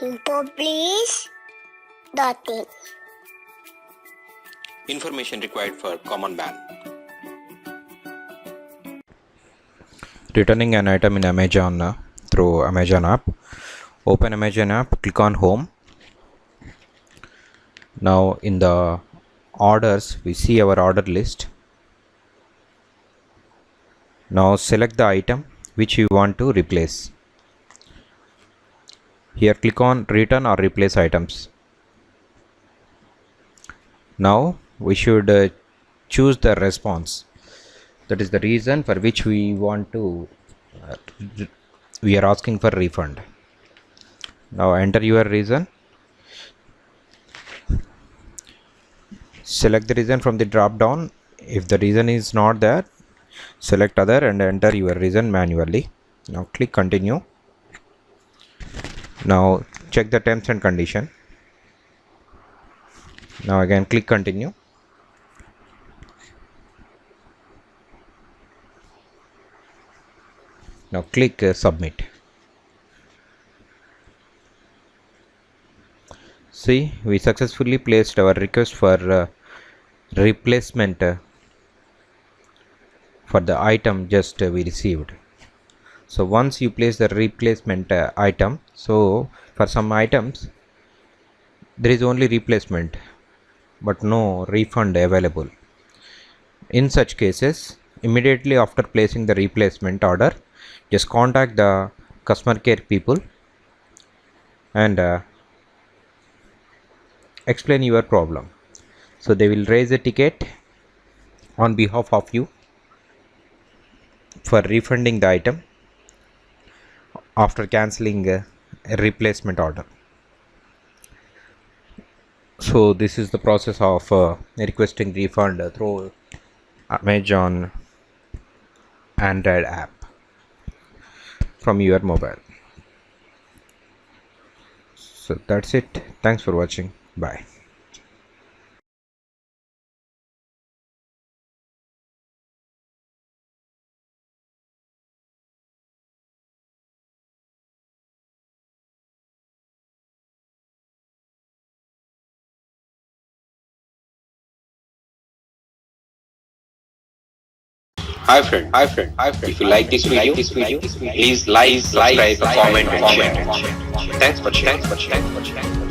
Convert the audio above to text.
Info please. Dotting. Information required for common man. Returning an item in Amazon through Amazon app. Open Amazon app, click on home. Now in the orders we see our order list. Now select the item which you want to replace. Here click on return or replace items. Now we should choose the response. That is the reason for which we want to we are asking for refund. Now enter your reason. Select the reason from the drop down. If the reason is not there, select other and enter your reason manually. Now click continue. Now check the terms and condition. Now again click continue. Now click submit. See, we successfully placed our request for replacement for the item just we received. So once you place the replacement item, so for some items there is only replacement but no refund available. In such cases, immediately after placing the replacement order, just contact the customer care people and explain your problem. So they will raise a ticket on behalf of you for refunding the item after cancelling a replacement order. So this is the process of requesting refund through Amazon Android app from your mobile. So that's it. Thanks for watching. Bye. Hi friend. If you like this video, please like, subscribe, comment and share. Thanks for sharing.